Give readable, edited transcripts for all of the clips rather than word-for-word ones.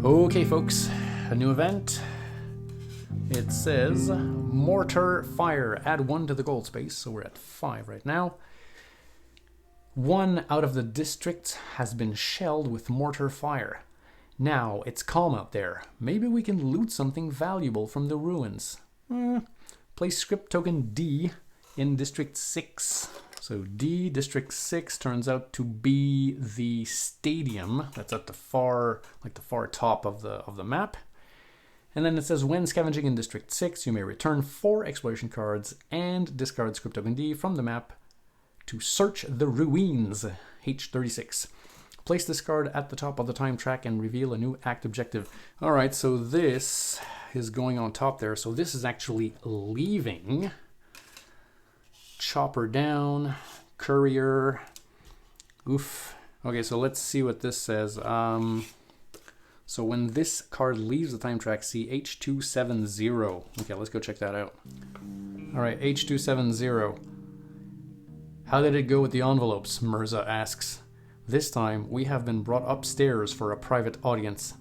Okay, folks, a new event. It says Mortar Fire. Add 1 to the gold space, so we're at 5 right now. 1 out of the districts has been shelled with Mortar Fire. Now, it's calm out there. Maybe we can loot something valuable from the ruins. Place script token D in District 6. So D, District 6, turns out to be the stadium. That's at the far top of the map. And then it says, when scavenging in District 6, you may return 4 exploration cards and discard script token D from the map to search the ruins, H36. Place this card at the top of the time track and reveal a new act objective. All right, so this is going on top there. So this is actually leaving. Chopper down, courier. Oof. Okay, so let's see what this says. So when this card leaves the time track, see H270. Okay, let's go check that out. All right, H270. How did it go with the envelopes? Mirza asks. This time, we have been brought upstairs for a private audience.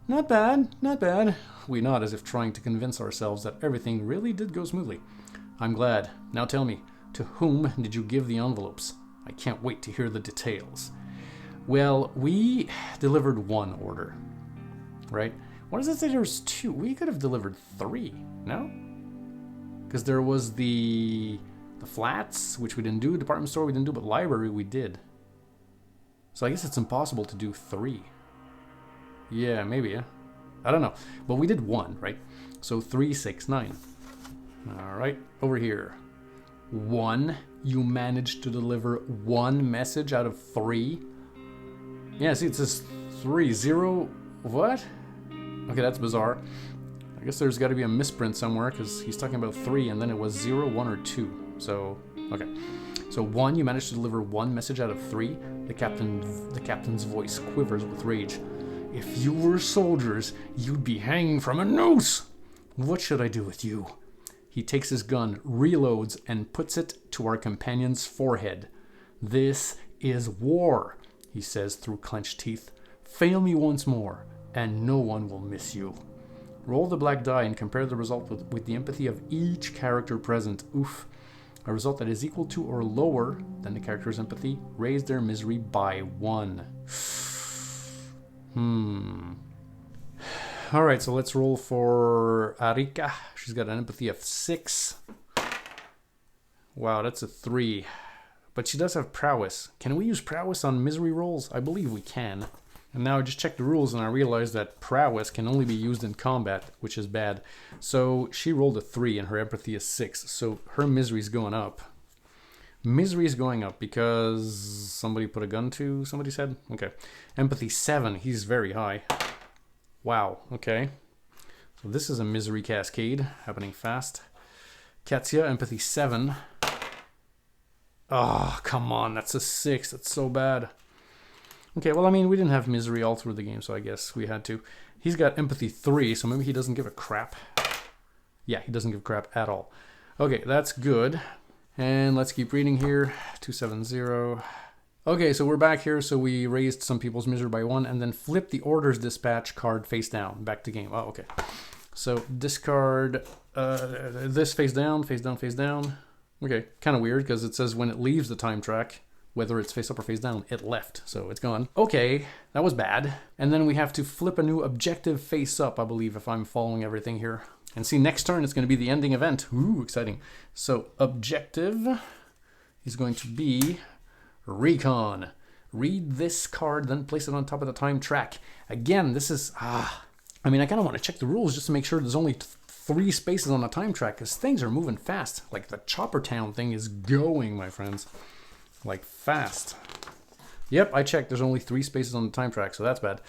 Not bad, not bad. We nod as if trying to convince ourselves that everything really did go smoothly. I'm glad. Now tell me, to whom did you give the envelopes? I can't wait to hear the details. Well, we delivered 1 order, right? What does it say there's 2? We could have delivered 3, no? Because there was the flats, which we didn't do, department store we didn't do, but library we did. So I guess it's impossible to do 3. Yeah, maybe, yeah. I don't know. But we did 1, right? So 3, 6, 9. All right, over here. 1. You managed to deliver 1 message out of 3. Yeah, see, it says 3, 0. What? Okay, that's bizarre. I guess there's got to be a misprint somewhere because he's talking about 3 and then it was 0, 1, or 2. So, okay. So 1, you managed to deliver 1 message out of 3. The captain's voice quivers with rage. If you were soldiers, you'd be hanging from a noose. What should I do with you? He takes his gun, reloads, and puts it to our companion's forehead. This is war, he says through clenched teeth. Fail me once more, and no one will miss you. Roll the black die and compare the result with the empathy of each character present. Oof. A result that is equal to or lower than the character's empathy. Raise their misery by 1. Alright, so let's roll for Arika. She's got an empathy of 6. Wow, that's a 3. But she does have prowess. Can we use prowess on misery rolls? I believe we can. And now I just checked the rules and I realized that prowess can only be used in combat, which is bad. So she rolled a 3 and her empathy is 6. So her misery is going up. Misery is going up because somebody put a gun to somebody's head? Okay. Empathy 7. He's very high. Wow. Okay. So this is a misery cascade happening fast. Katya, empathy 7. Oh, come on. That's a 6. That's so bad. Okay, well, I mean, we didn't have misery all through the game, so I guess we had to. He's got empathy 3, so maybe he doesn't give a crap. Yeah, he doesn't give a crap at all. Okay, that's good. And let's keep reading here. 270. Okay, so we're back here. So we raised some people's misery by 1 and then flipped the orders dispatch card face down. Back to game. Oh, okay. So discard this face down, face down, face down. Okay, kind of weird because it says when it leaves the time track, whether it's face up or face down, it left, so it's gone. Okay, that was bad. And then we have to flip a new objective face up, I believe, if I'm following everything here. And see, next turn it's going to be the ending event. Ooh, exciting. So objective is going to be Recon. Read this card, then place it on top of the time track. Again, this is, I mean, I kind of want to check the rules just to make sure there's only 3 spaces on the time track because things are moving fast. Like the Chopper Town thing is going, my friends. Like fast. Yep, I checked. There's only 3 spaces on the time track, so that's bad.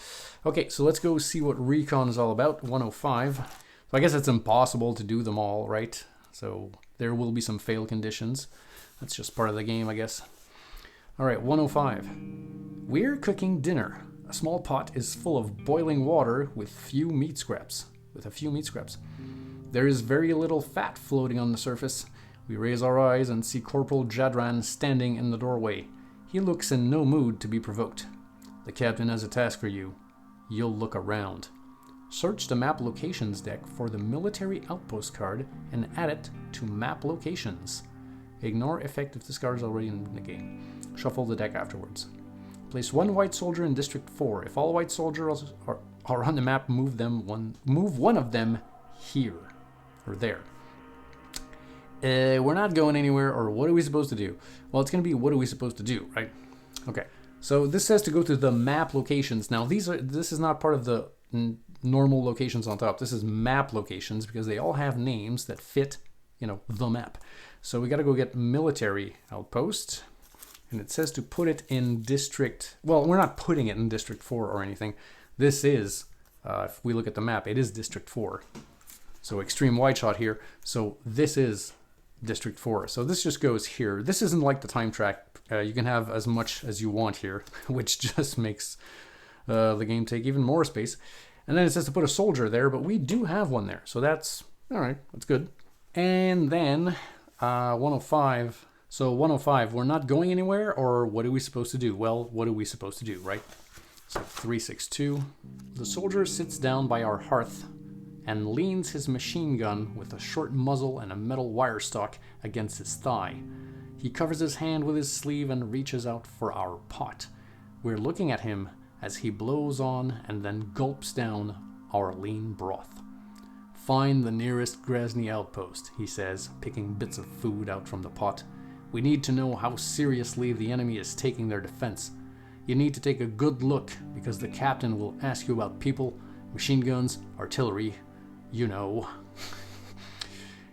Okay, so let's go see what Recon is all about. 105. So I guess it's impossible to do them all, right? So there will be some fail conditions. That's just part of the game, I guess. All right, 105. We're cooking dinner. A small pot is full of boiling water with a few meat scraps. There is very little fat floating on the surface. We raise our eyes and see Corporal Jadran standing in the doorway. He looks in no mood to be provoked. The captain has a task for you. you'll look around. Search the map locations deck for the military outpost card and add it to map locations. Ignore effect if this card is already in the game. Shuffle the deck afterwards. Place one white soldier in District 4. If all white soldiers are on the map, move one of them here or there. We're not going anywhere, or what are we supposed to do? Well, it's going to be what are we supposed to do, right? Okay. So this says to go to the map locations. Now this is not part of the normal locations on top. This is map locations because they all have names that fit, the map. So we got to go get military outpost, and it says to put it in district. Well, we're not putting it in District 4 or anything. This is, if we look at the map, it is District 4. So extreme wide shot here. So this is District 4. So this just goes here. This isn't like the time track. You can have as much as you want here, which just makes the game take even more space. And then it says to put a soldier there, but we do have one there. So that's, all right, that's good. And then 105. So 105, we're not going anywhere, or what are we supposed to do? Well, what are we supposed to do, right? So 362. The soldier sits down by our hearth and leans his machine gun with a short muzzle and a metal wire stalk against his thigh. He covers his hand with his sleeve and reaches out for our pot. We're looking at him as he blows on and then gulps down our lean broth. Find the nearest Grozny outpost, he says, picking bits of food out from the pot. We need to know how seriously the enemy is taking their defense. You need to take a good look, because the captain will ask you about people, machine guns, artillery,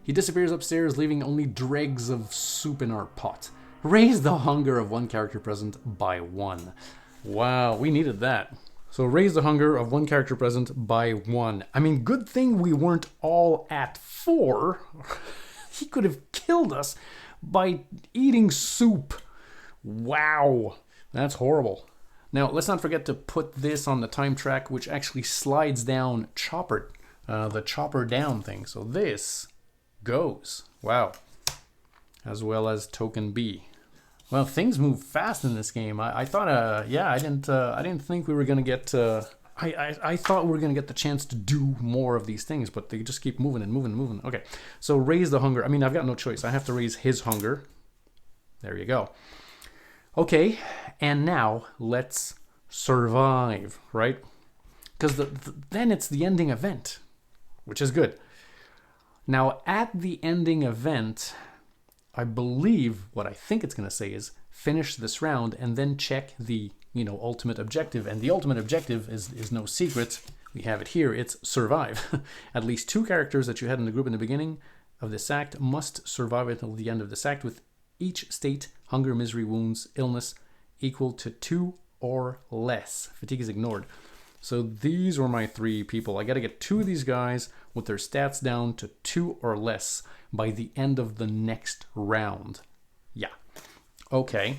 He disappears upstairs, leaving only dregs of soup in our pot. Raise the hunger of one character present by 1. Wow, we needed that. So raise the hunger of one character present by 1. I mean, good thing we weren't all at 4. He could have killed us by eating soup. Wow, that's horrible. Now, let's not forget to put this on the time track, which actually slides down chopper, the chopper down thing. So this goes. Wow. As well as token B. Well, things move fast in this game. I thought, I didn't think we were gonna get. I thought we were gonna get the chance to do more of these things, but they just keep moving and moving and moving. Okay, so raise the hunger. I mean, I've got no choice. I have to raise his hunger. There you go. Okay, and now let's survive, right? Because then it's the ending event, which is good. Now, at the ending event, I believe what I think it's going to say is finish this round and then check the, ultimate objective. And the ultimate objective is no secret. We have it here. It's survive. At least 2 characters that you had in the group in the beginning of this act must survive until the end of this act with each state, hunger, misery, wounds, illness, equal to 2 or less. Fatigue is ignored. So these were my 3 people. I got to get 2 of these guys with their stats down to 2 or less by the end of the next round. Yeah. Okay.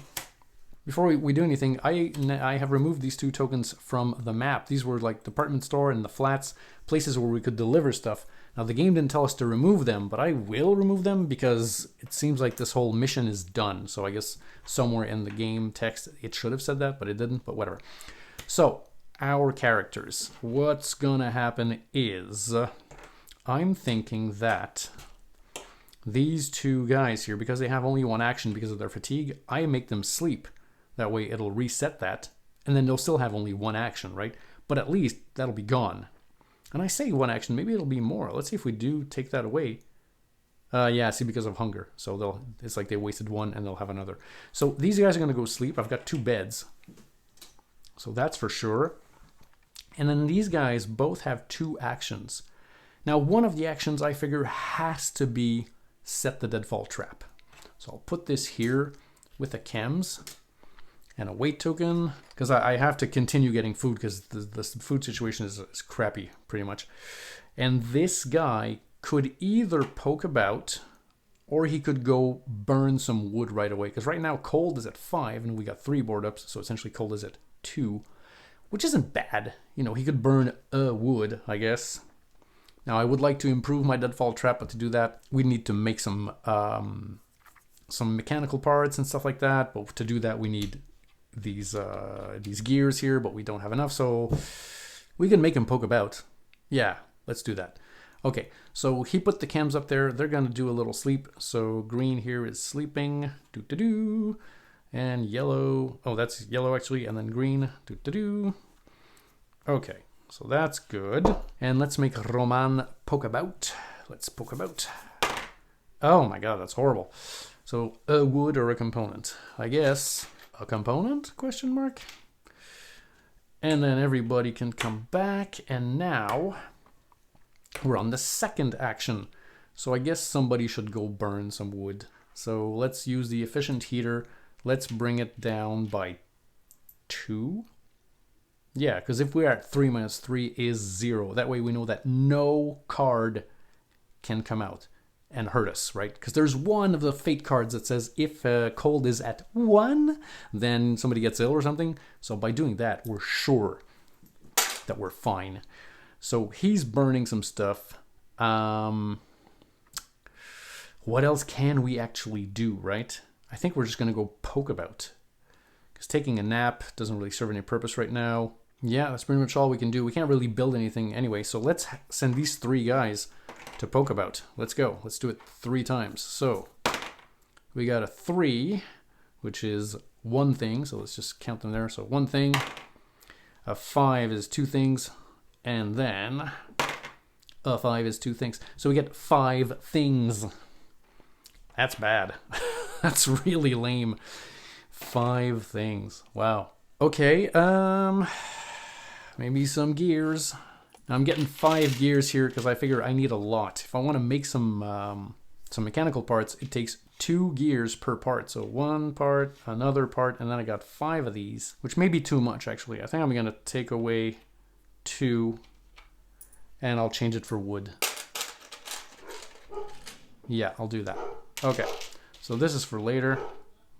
Before we do anything, I have removed these 2 tokens from the map. These were like department store and the flats, places where we could deliver stuff. Now the game didn't tell us to remove them, but I will remove them because it seems like this whole mission is done. So I guess somewhere in the game text it should have said that, but it didn't, but whatever. So our characters. What's gonna happen is I'm thinking that these 2 guys here, because they have only 1 action because of their fatigue, I make them sleep. That way it'll reset that, and then they'll still have only 1 action, right? But at least that'll be gone. And I say 1 action, maybe it'll be more. Let's see if we do take that away. Yeah, see, because of hunger. So it's like they wasted 1 and they'll have another. So these guys are going to go sleep. I've got 2 beds. So that's for sure. And then these guys both have 2 actions. Now, one of the actions I figure has to be set the deadfall trap. So I'll put this here with a chems and a weight token, because I have to continue getting food because the food situation is crappy, pretty much. And this guy could either poke about, or he could go burn some wood right away. Because right now, cold is at 5, and we got 3 board ups, so essentially cold is at 2, which isn't bad. He could burn a wood, I guess. Now, I would like to improve my deadfall trap, but to do that, we need to make some mechanical parts and stuff like that. But to do that, we need these gears here, but we don't have enough. So We can make him poke about. Yeah, let's do that. Okay, so he put the cams up there. They're going to do a little sleep. So green here is sleeping. Doo-doo-doo. And yellow. Oh, that's yellow actually. And then green. Doo-doo-doo. Okay, so that's good. And let's make Roman poke about. Let's poke about. Oh my god, that's horrible. So a wood or a component? I guess a component? Question mark. And then everybody can come back. And now we're on the second action. So I guess somebody should go burn some wood. So let's use the efficient heater. Let's bring it down by 2. Yeah, because if we're at 3 minus 3 is 0. That way we know that no card can come out and hurt us, right? Because there's one of the fate cards that says if cold is at 1, then somebody gets ill or something. So by doing that, we're sure that we're fine. So he's burning some stuff. What else can we actually do, right? I think we're just going to go poke about. Because taking a nap doesn't really serve any purpose right now. Yeah, that's pretty much all we can do. We can't really build anything anyway. So let's send these 3 guys to poke about. Let's go. Let's do it 3 times. So we got a 3, which is 1 thing. So let's just count them there. So 1 thing. A 5 is 2 things. And then a 5 is 2 things. So we get 5 things. That's bad. That's really lame. 5 things. Wow. Okay, maybe some gears. I'm getting 5 gears here because I figure I need a lot. If I want to make some mechanical parts, it takes 2 gears per part. So 1 part, another part, and then I got 5 of these, which may be too much actually. I think I'm going to take away 2 and I'll change it for wood. Yeah, I'll do that. Okay, so this is for later.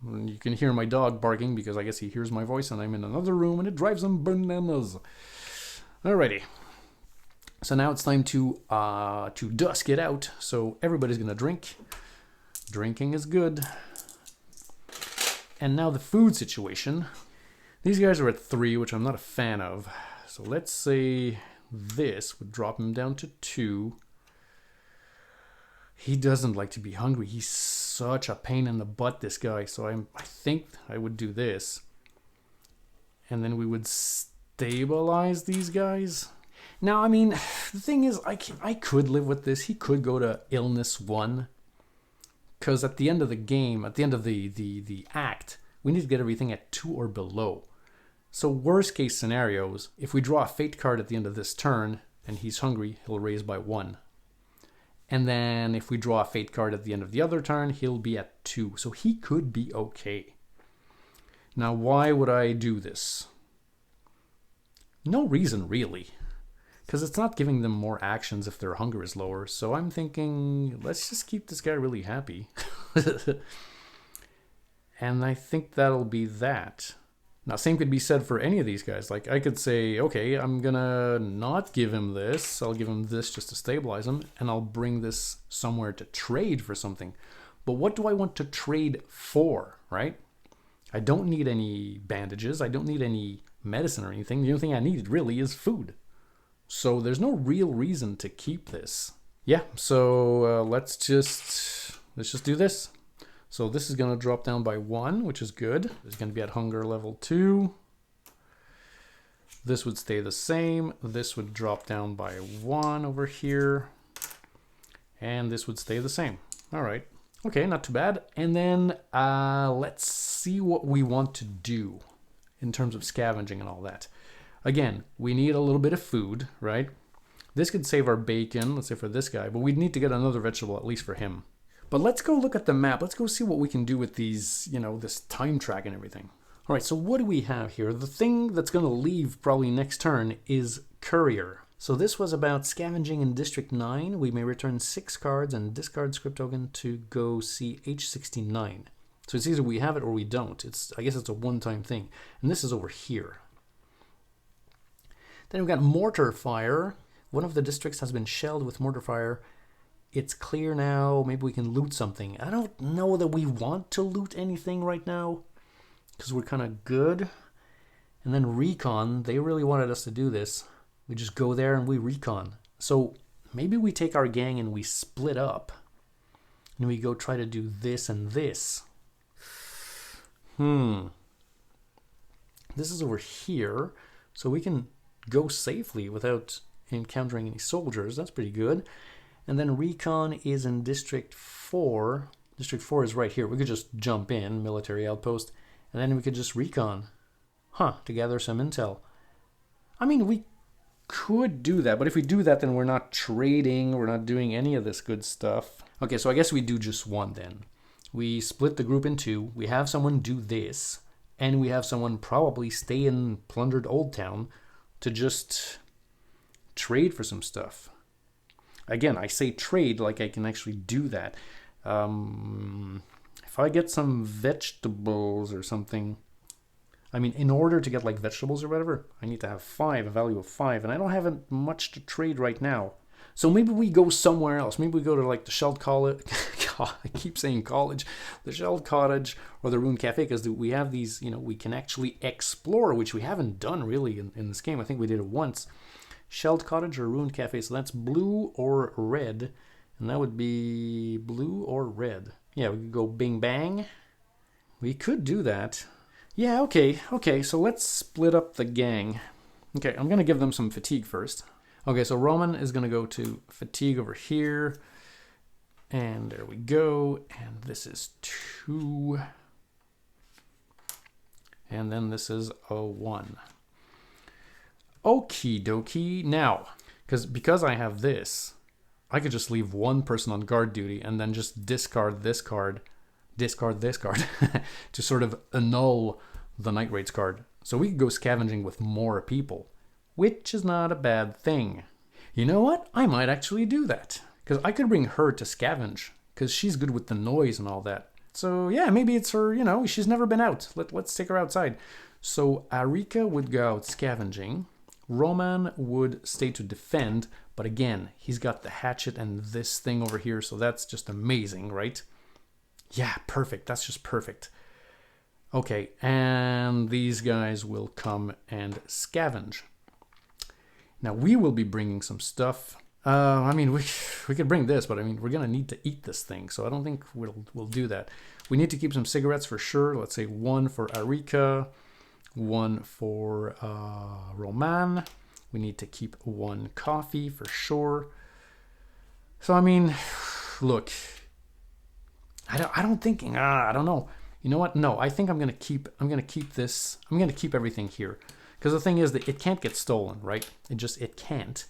You can hear my dog barking because I guess he hears my voice and I'm in another room and it drives him bananas. Alrighty. So now it's time to dusk it out. So everybody's gonna drink. Drinking is good. And now the food situation. These guys are at 3, which I'm not a fan of. So let's say this would drop him down to 2. He doesn't like to be hungry. He's such a pain in the butt, this guy. So I think I would do this. And then we would stabilize these guys. Now, I mean, the thing is, I could live with this. He could go to illness 1. Because at the end of the game, at the end of the act, we need to get everything at 2 or below. So worst case scenarios, if we draw a fate card at the end of this turn and he's hungry, he'll raise by 1. And then if we draw a fate card at the end of the other turn, he'll be at 2. So he could be okay. Now, why would I do this? No reason, really. Because it's not giving them more actions if their hunger is lower. So I'm thinking, let's just keep this guy really happy. And I think that'll be that. Now, same could be said for any of these guys. Like, I could say, okay, I'm gonna not give him this. I'll give him this just to stabilize him, and I'll bring this somewhere to trade for something. But what do I want to trade for, right? I don't need any bandages. I don't need any medicine or anything. The only thing I need really is food. So there's no real reason to keep this. Yeah, so let's just do this. So this is going to drop down by 1, which is good. It's going to be at hunger level 2. This would stay the same. This would drop down by 1 over here. And this would stay the same. All right. Okay, not too bad. And then let's see what we want to do in terms of scavenging and all that. Again, we need a little bit of food, right? This could save our bacon, let's say for this guy, but we'd need to get another vegetable at least for him. But let's go look at the map. Let's go see what we can do with these, this time track and everything. All right, so what do we have here? The thing that's going to leave probably next turn is Courier. So this was about scavenging in District 9. We may return 6 cards and discard script token to go see H69. So it's either we have it or we don't. I guess it's a one-time thing. And this is over here. Then we've got Mortar Fire. One of the districts has been shelled with Mortar Fire. It's clear now. Maybe we can loot something. I don't know that we want to loot anything right now because we're kind of good. And then Recon, they really wanted us to do this. We just go there and we recon. So maybe we take our gang and we split up. And we go try to do this and this. This is over here. So we can go safely without encountering any soldiers. That's pretty good. And then recon is in District 4. District 4 is right here. We could just jump in, military outpost, and then we could just recon. To gather some intel. I mean, we could do that, but if we do that, then we're not trading, we're not doing any of this good stuff. Okay, so I guess we do just one then. We split the group in two, we have someone do this, and we have someone probably stay in plundered Old Town to just trade for some stuff. Again, I say trade like I can actually do that. If I get some vegetables or something, I mean, in order to get like vegetables or whatever, I need to have 5, a value of 5, and I don't have much to trade right now. So maybe we go somewhere else. Maybe we go to like the Shelled College. I keep saying college. The Shelled Cottage or the Ruined Cafe, because we have these, we can actually explore, which we haven't done really in this game. I think we did it once. Shelled Cottage or Ruined Cafe. So that's blue or red. And that would be blue or red. Yeah, we could go bing bang. We could do that. Yeah, okay, so let's split up the gang. Okay, I'm going to give them some fatigue first. Okay, so Roman is going to go to fatigue over here. And there we go. And this is 2. And then this is a 1. Okie dokie. Now, because I have this, I could just leave one person on guard duty and then just discard this card to sort of annul the Night Raids card. So we could go scavenging with more people, which is not a bad thing. You know what? I might actually do that. Because I could bring her to scavenge, because she's good with the noise and all that. So yeah, maybe it's her, she's never been out. Let's take her outside. So Arika would go out scavenging. Roman would stay to defend, but again, he's got the hatchet and this thing over here, so that's just amazing, right? Yeah, perfect. That's just perfect. Okay, and these guys will come and scavenge. Now, we will be bringing some stuff. I mean, we could bring this, but I mean, we're going to need to eat this thing, so I don't think we'll do that. We need to keep some cigarettes for sure. Let's say 1 for Arika, 1 for Roman. We need to keep 1 coffee for sure. So, I mean, look, I don't know. You know what? No, I think I'm gonna keep this. I'm gonna keep everything here, because the thing is that it can't get stolen, right? It can't.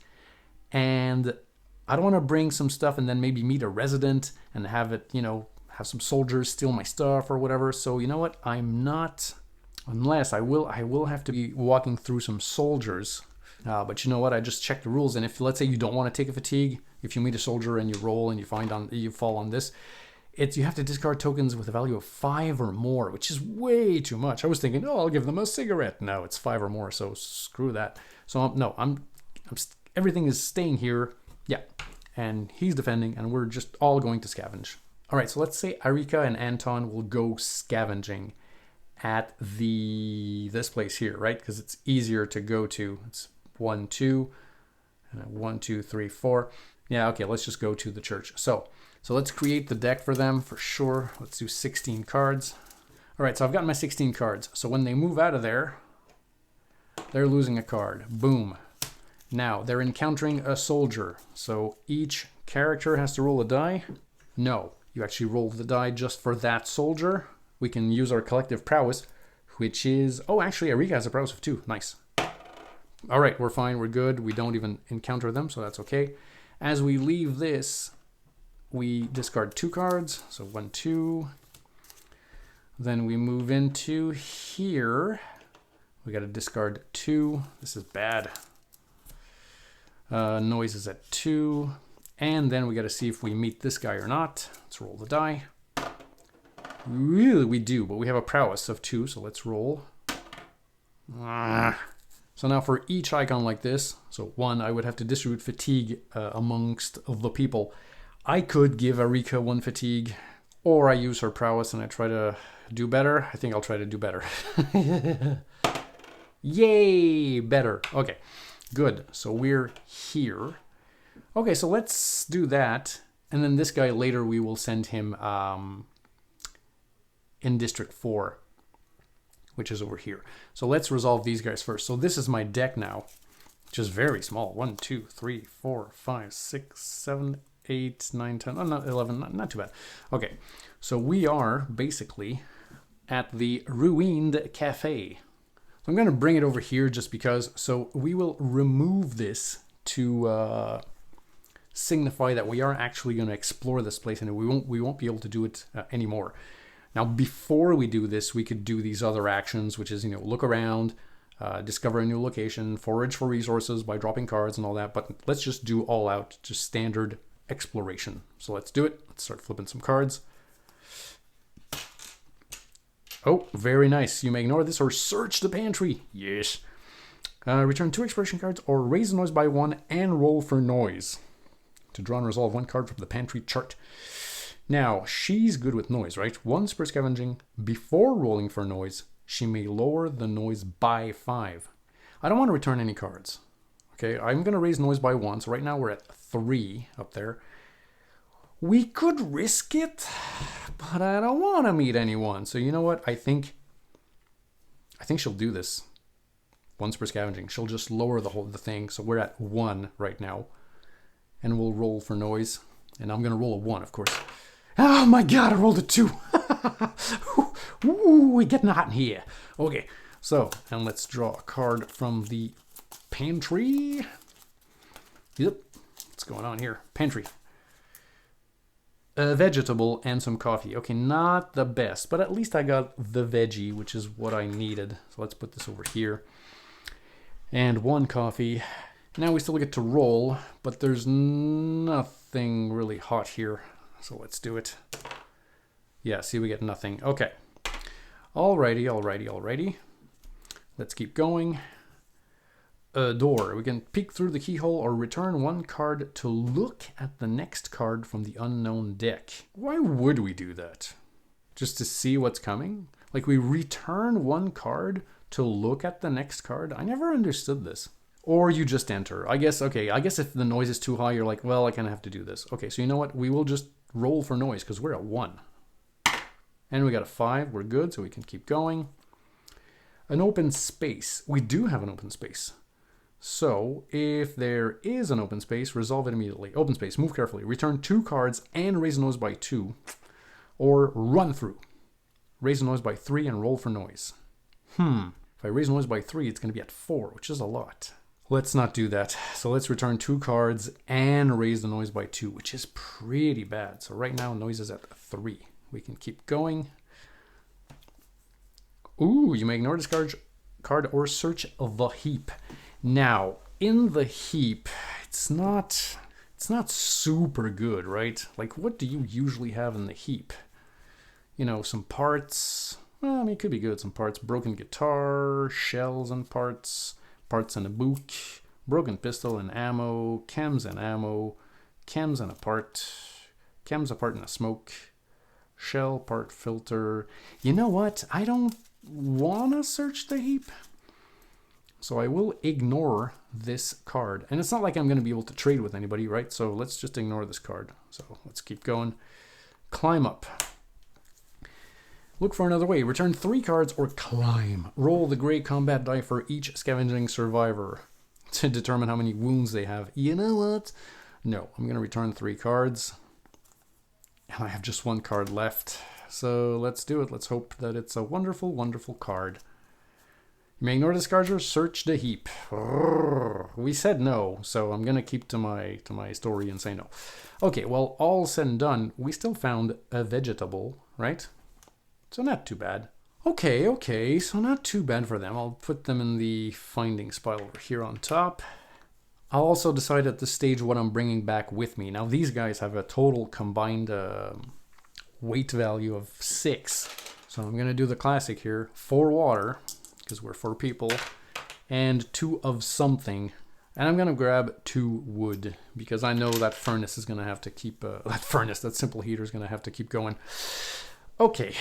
And I don't want to bring some stuff and then maybe meet a resident and have it, have some soldiers steal my stuff or whatever. So you know what? I'm not, unless I will have to be walking through some soldiers. But you know what? I just checked the rules, and if let's say you don't want to take a fatigue, if you meet a soldier and you roll and you fall on this. You have to discard tokens with a value of 5 or more, which is way too much. I was thinking, I'll give them a cigarette. No, it's 5 or more, so screw that. So everything is staying here. Yeah, and he's defending, and we're just all going to scavenge. All right, so let's say Arika and Anton will go scavenging at this place here, right? Because it's easier to go to. It's 1, 2, 1, 2, 3, 4. Yeah, okay, let's just go to the church. So let's create the deck for them for sure. Let's do 16 cards. All right, so I've got my 16 cards. So when they move out of there, they're losing a card. Boom. Now, they're encountering a soldier. So each character has to roll a die. No, you actually roll the die just for that soldier. We can use our collective prowess, which is... Oh, actually, Arika has a prowess of 2. Nice. All right, we're fine. We're good. We don't even encounter them, so that's okay. As we leave this... We discard 2 cards, so 1, 2. Then we move into here. We got to discard 2. This is bad. Noise is at 2. And then we got to see if we meet this guy or not. Let's roll the die. Really, we do, but we have a prowess of 2, so let's roll. So now for each icon like this, so 1, I would have to distribute fatigue amongst the people. I could give Arika 1 fatigue, or I use her prowess and I try to do better. I think I'll try to do better. Yay, better. Okay, Good. So we're here. Okay, so let's do that. And then this guy later we will send him in District 4, which is over here. So let's resolve these guys first. So this is my deck now, which is very small. 1, 2, 3, 4, 5, 6, 7, 8, 9, 10, oh, not 11, not too bad. Okay, so we are basically at the Ruined Cafe. So I'm going to bring it over here just because. So we will remove this to signify that we are actually going to explore this place, and we won't be able to do it anymore. Now, before we do this, we could do these other actions, which is, look around, discover a new location, forage for resources by dropping cards and all that. But let's just do all out, just standard exploration. So let's do it. Let's start flipping some cards. Oh, very nice. You may ignore this or search the pantry. Yes. Return 2 exploration cards or raise the noise by 1 and roll for noise. To draw and resolve 1 card from the pantry chart. Now, she's good with noise, right? Once per scavenging, before rolling for noise, she may lower the noise by 5. I don't want to return any cards. Okay, I'm going to raise noise by 1. So right now we're at 3 up there. We could risk it, but I don't want to meet anyone. So you know what? I think she'll do this. Once per scavenging. She'll just lower the thing. So we're at 1 right now. And we'll roll for noise. And I'm going to roll a 1, of course. Oh my god, I rolled a 2. Ooh, we're getting hot in here. Okay, so, and let's draw a card from the pantry. Yep, what's going on here? Pantry. A vegetable and some coffee. Okay, not the best, but at least I got the veggie, which is what I needed. So let's put this over here. And 1 coffee. Now we still get to roll, but there's nothing really hot here. So let's do it. Yeah, see, we get nothing. Okay. Alrighty. Let's keep going. A door. We can peek through the keyhole or return 1 card to look at the next card from the unknown deck. Why would we do that? Just to see what's coming? Like we return 1 card to look at the next card? I never understood this. Or you just enter. I guess if the noise is too high, you're like, well, I kind of have to do this. Okay, so you know what? We will just roll for noise because we're at 1. And we got a 5. We're good, so we can keep going. An open space. We do have an open space. So if there is an open space, resolve it immediately. Open space, move carefully. Return 2 cards and raise the noise by 2. Or run through. Raise the noise by 3 and roll for noise. If I raise the noise by 3, it's going to be at 4, which is a lot. Let's not do that. So let's return 2 cards and raise the noise by 2, which is pretty bad. So right now, noise is at 3. We can keep going. Ooh, you may ignore this card or search the heap. Now, in the heap, it's not super good, right? Like, what do you usually have in the heap? Some parts. Well, I mean, it could be good. Some parts. Broken guitar, shells and parts and a book, broken pistol and ammo, chems and ammo, chems and a part, chems a part and a smoke, shell part filter. You know what? I don't want to search the heap. So I will ignore this card. And it's not like I'm going to be able to trade with anybody, right? So let's just ignore this card. So let's keep going. Climb up. Look for another way. Return 3 cards or climb. Roll the gray combat die for each scavenging survivor to determine how many wounds they have. You know what? No, I'm going to return 3 cards. And I have just 1 card left. So let's do it. Let's hope that it's a wonderful, wonderful card. You may ignore this card or search the heap. We said no, so I'm going to keep to my story and say no. Okay, well, all said and done, we still found a vegetable, right? So not too bad. Okay, so not too bad for them. I'll put them in the findings pile over here on top. I'll also decide at this stage what I'm bringing back with me. Now these guys have a total combined weight value of 6. So I'm going to do the classic here. 4 water, because we're 4 people, and 2 of something. And I'm going to grab 2 wood, because I know that furnace is going to have to keep, that simple heater is going to have to keep going. Okay,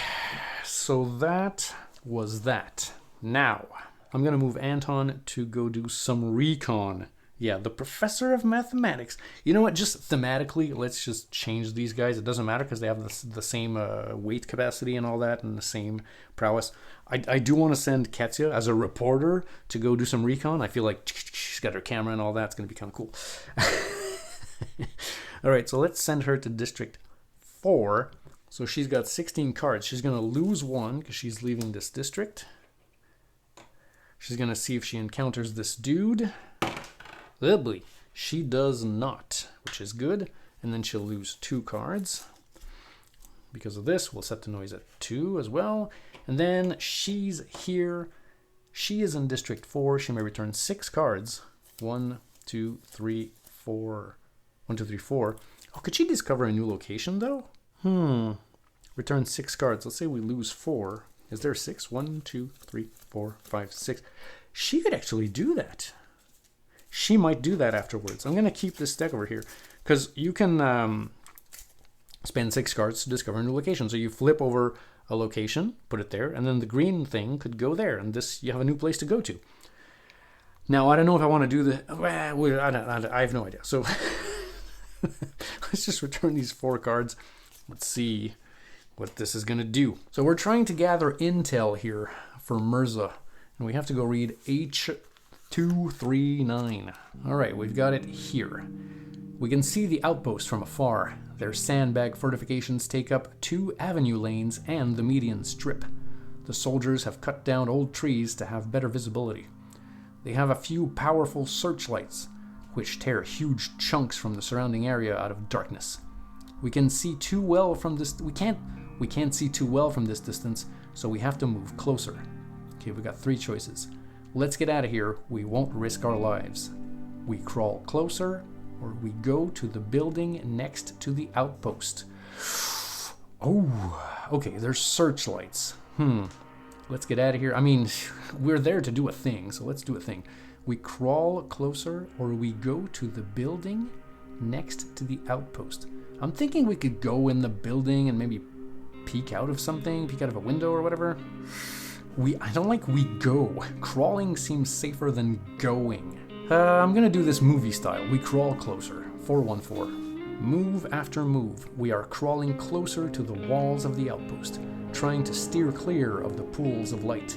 so that was that. Now, I'm going to move Anton to go do some recon. Yeah, the professor of mathematics. You know what? Just thematically, let's just change these guys. It doesn't matter because they have the same weight capacity and all that and the same prowess. I do want to send Katya as a reporter to go do some recon. I feel like she's got her camera and all that. It's going to be kind of cool. All right, so let's send her to District 4. So she's got 16 cards. She's going to lose one because she's leaving this district. She's going to see if she encounters this dude. Lovely. She does not, which is good. And then she'll lose 2 cards. Because of this, we'll set the noise at 2 as well. And then she's here. She is in District 4. She may return 6 cards. 1, 2, 3, 4. 1, 2, 3, 4. Oh, could she discover a new location, though? Return 6 cards. Let's say we lose 4. Is there 6? 1, 2, 3, 4, 5, 6. She could actually do that. She might do that afterwards. I'm going to keep this deck over here because you can spend 6 cards to discover a new location. So you flip over a location, put it there, and then the green thing could go there, and this you have a new place to go to. Now, I don't know if I want to do the... I have no idea. So let's just return these 4 cards. Let's see what this is going to do. So we're trying to gather intel here for Mirza, and we have to go read H239. All right, we've got it here. We can see the outpost from afar. Their sandbag fortifications take up 2 avenue lanes and the median strip. The soldiers have cut down old trees to have better visibility. They have a few powerful searchlights, which tear huge chunks from the surrounding area out of darkness. We can see too well from this. We can't see too well from this distance, so we have to move closer. Okay, we got 3 choices. Let's get out of here. We won't risk our lives. We crawl closer, or we go to the building next to the outpost. Oh, okay, there's searchlights. Let's get out of here. I mean, we're there to do a thing, so let's do a thing. We crawl closer, or we go to the building next to the outpost. I'm thinking we could go in the building and maybe peek out of something, peek out of a window or whatever. I don't like we go. Crawling seems safer than going. I'm gonna do this movie style. We crawl closer. 414. Move after move, we are crawling closer to the walls of the outpost, trying to steer clear of the pools of light.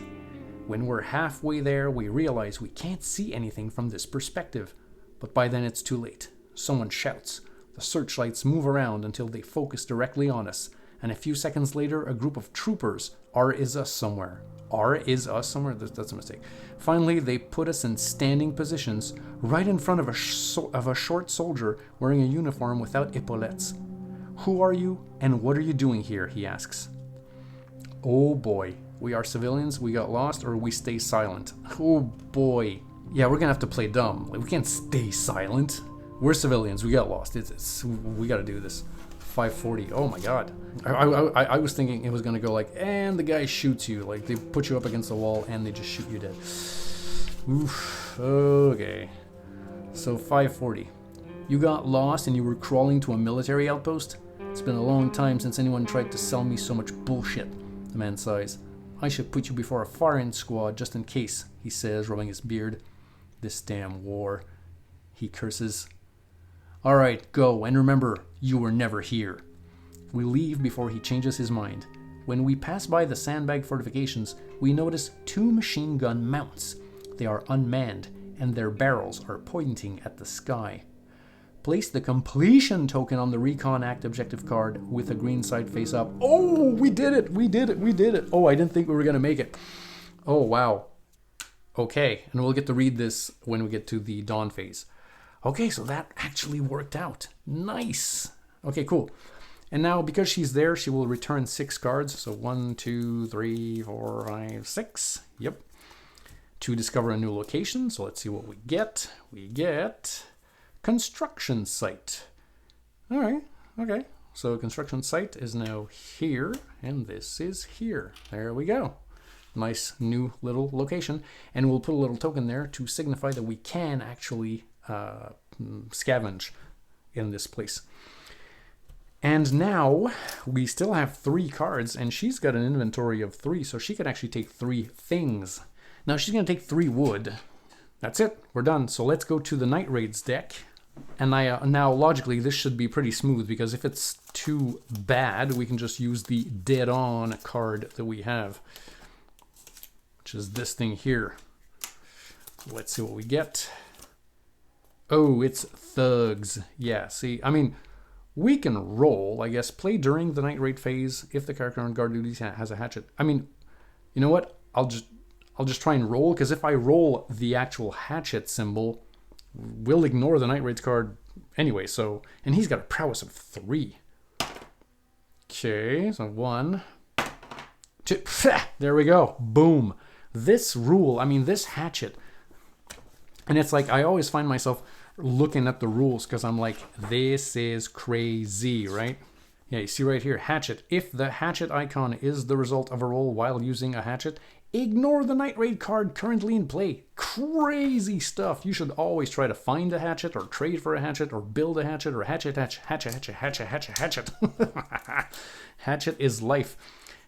When we're halfway there, we realize we can't see anything from this perspective, but by then it's too late. Someone shouts. The searchlights move around until they focus directly on us, and a few seconds later, a group of troopers R is us somewhere. R is us somewhere? That's a mistake. Finally, they put us in standing positions right in front of a short soldier wearing a uniform without epaulettes. Who are you and what are you doing here? He asks. Oh boy. We are civilians, we got lost, or we stay silent. Oh boy. Yeah, we're gonna have to play dumb. We can't stay silent. We're civilians, we got lost. We gotta do this. 540. Oh my god. I was thinking it was gonna go like, and the guy shoots you. Like they put you up against the wall and they just shoot you dead. Oof. Okay. So 540. You got lost and you were crawling to a military outpost? It's been a long time since anyone tried to sell me so much bullshit. The man sighs. I should put you before a firing squad just in case, he says, rubbing his beard. This damn war. He curses. All right, go, and remember, you were never here. We leave before he changes his mind. When we pass by the sandbag fortifications, we notice 2 machine gun mounts. They are unmanned, and their barrels are pointing at the sky. Place the completion token on the Recon Act objective card with a green side face up. Oh, we did it! We did it! We did it! Oh, I didn't think we were going to make it. Oh, wow. Okay, and we'll get to read this when we get to the dawn phase. Okay, so that actually worked out. Nice. Okay, cool. And now, because she's there, she will return 6 cards. So 1, 2, 3, 4, 5, 6. Yep. To discover a new location. So let's see what we get. We get construction site. All right. Okay. So construction site is now here, and this is here. There we go. Nice new little location. And we'll put a little token there to signify that we can actually scavenge in this place. And now we still have 3 cards, and she's got an inventory of 3, so she could actually take 3 things. Now she's going to take 3 wood. That's it. We're done. So let's go to the Night Raids deck. And now, logically, this should be pretty smooth, because if it's too bad, we can just use the Dead On card that we have, which is this thing here. Let's see what we get. Oh, it's Thugs. Yeah, see, I mean, we can roll, I guess. Play during the Night Raid phase if the character on guard duties has a hatchet. I mean, you know what? I'll just try and roll, because if I roll the actual hatchet symbol, we'll ignore the Night Raids card anyway. So, and he's got a prowess of 3. Okay, so 1, 2. There we go. Boom. This rule, I mean, this hatchet, and it's like I always find myself looking at the rules because I'm like, this is crazy, right? Yeah, you see right here, hatchet. If the hatchet icon is the result of a roll while using a hatchet, ignore the Night Raid card currently in play. Crazy stuff. You should always try to find a hatchet, or trade for a hatchet, or build a hatchet, or hatchet. Hatchet is life.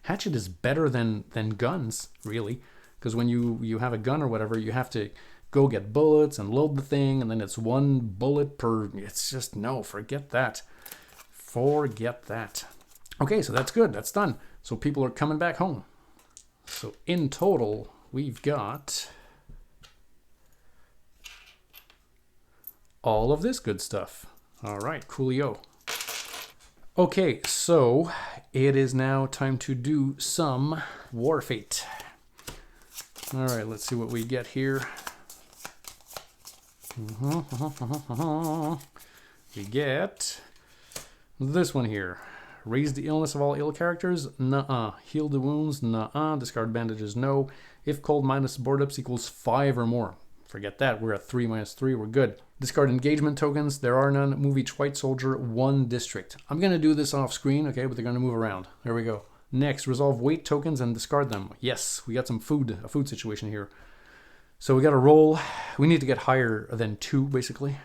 Hatchet is better than guns, really, because when you have a gun or whatever, you have to go get bullets and load the thing, and then it's 1 bullet per. It's just, no, forget that. Forget that. Okay, so that's good. That's done. So people are coming back home. So in total, we've got all of this good stuff. All right, coolio. Okay, so it is now time to do some War Fate. All right, let's see what we get here. We get this one here. Raise the illness of all ill characters? Nuh-uh. Heal the wounds? Nuh-uh. Discard bandages? No. If cold minus board ups equals 5 or more. Forget that. We're at 3 minus 3. We're good. Discard engagement tokens. There are none. Move each white soldier 1 district. I'm going to do this off screen, okay, but they're going to move around. There we go. Next, resolve weight tokens and discard them. Yes, we got some food, a food situation here. So we got to roll. We need to get higher than 2, basically.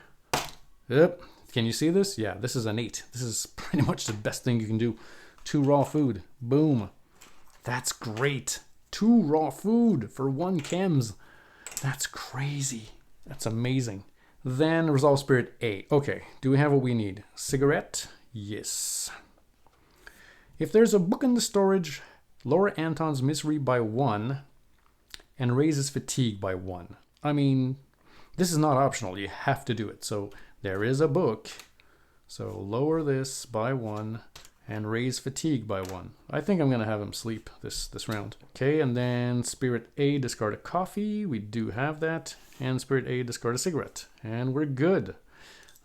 Yep. Can you see this? Yeah, this is an 8. This is pretty much the best thing you can do. 2 raw food. Boom. That's great. 2 raw food for 1 chems. That's crazy. That's amazing. Then resolve spirit A. Okay, do we have what we need? Cigarette? Yes. If there's a book in the storage, lower Anton's misery by 1 and raises fatigue by 1. I mean, this is not optional. You have to do it. So there is a book. So lower this by 1 and raise fatigue by 1. I think I'm going to have him sleep this round. Okay, and then Spirit A, discard a coffee. We do have that. And Spirit A, discard a cigarette. And we're good.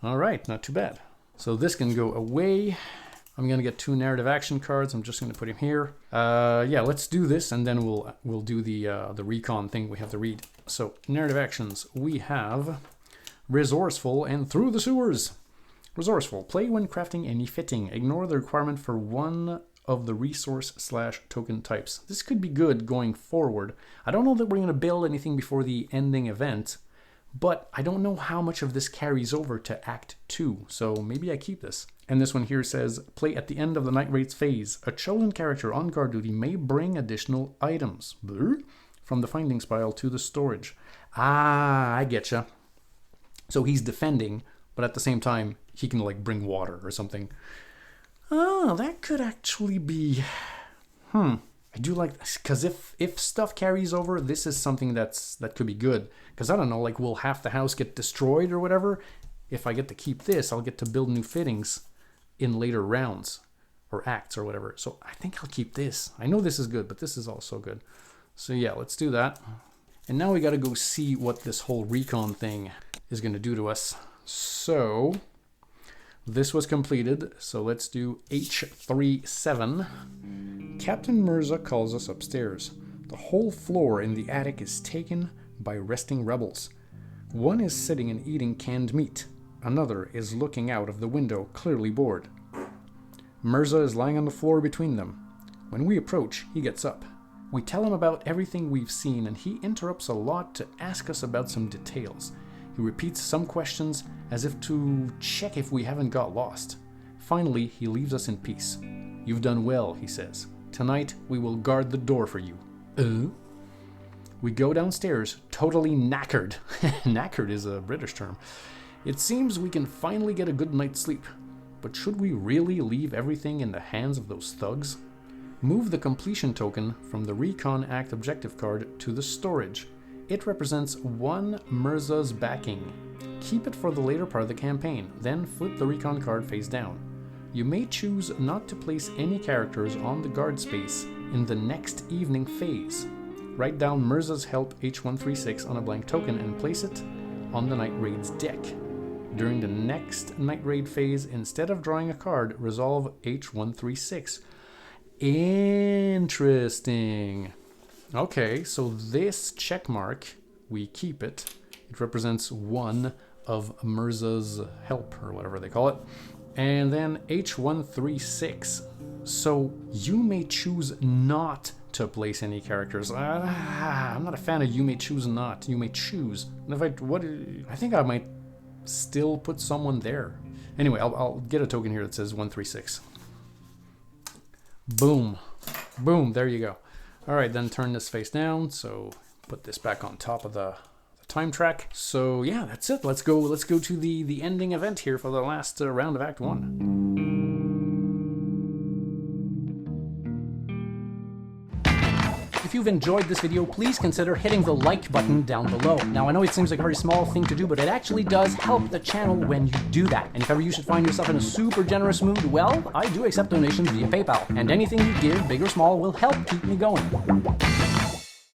All right, not too bad. So this can go away. I'm going to get 2 narrative action cards. I'm just going to put him here. Yeah, let's do this, and then we'll do the recon thing we have to read. So narrative actions, we have Resourceful and Through the Sewers. Resourceful, play when crafting any fitting. Ignore the requirement for 1 of the resource/token types. This could be good going forward. I don't know that we're going to build anything before the ending event, but I don't know how much of this carries over to Act 2, so maybe I keep this. And this one here says, play at the end of the Night Raids phase. A chosen character on guard duty may bring additional items from the findings pile to the storage. Ah, I getcha. So he's defending, but at the same time, he can like bring water or something. Oh, that could actually be... I do like this, because if stuff carries over, this is something that could be good. Because I don't know, like, will half the house get destroyed or whatever? If I get to keep this, I'll get to build new fittings in later rounds or acts or whatever. So I think I'll keep this. I know this is good, but this is also good. So yeah, let's do that. And now we got to go see what this whole recon thing is going to do to us. So this was completed. So let's do H37. Captain Mirza calls us upstairs. The whole floor in the attic is taken by resting rebels. One is sitting and eating canned meat. Another is looking out of the window, clearly bored. Mirza is lying on the floor between them. When we approach, he gets up. We tell him about everything we've seen, and he interrupts a lot to ask us about some details. He repeats some questions as if to check if we haven't got lost. Finally, he leaves us in peace. You've done well, he says. Tonight, we will guard the door for you. We go downstairs, totally knackered. Knackered is a British term. It seems we can finally get a good night's sleep. But should we really leave everything in the hands of those thugs? Move the completion token from the Recon Act objective card to the storage. It represents 1 Mirza's backing. Keep it for the later part of the campaign, then flip the Recon card face down. You may choose not to place any characters on the guard space in the next evening phase. Write down Mirza's Help H136 on a blank token and place it on the Night Raid's deck. During the next Night Raid phase, instead of drawing a card, resolve H136. Interesting. Okay, so this check mark, we keep it. It represents 1 of Mirza's Help, or whatever they call it. And then H136. So you may choose not to place any characters. I'm not a fan of you may choose not. You may choose. And I think I might still put someone there. Anyway, I'll get a token here that says 136. Boom. Boom, there you go. All right, then turn this face down. So put this back on top of the time track. So yeah, that's it. Let's go to the ending event here for the last round of Act 1. If you've enjoyed this video, please consider hitting the like button down below. Now, I know it seems like a very small thing to do, but it actually does help the channel when you do that. And if ever you should find yourself in a super generous mood, well, I do accept donations via PayPal. And anything you give, big or small, will help keep me going.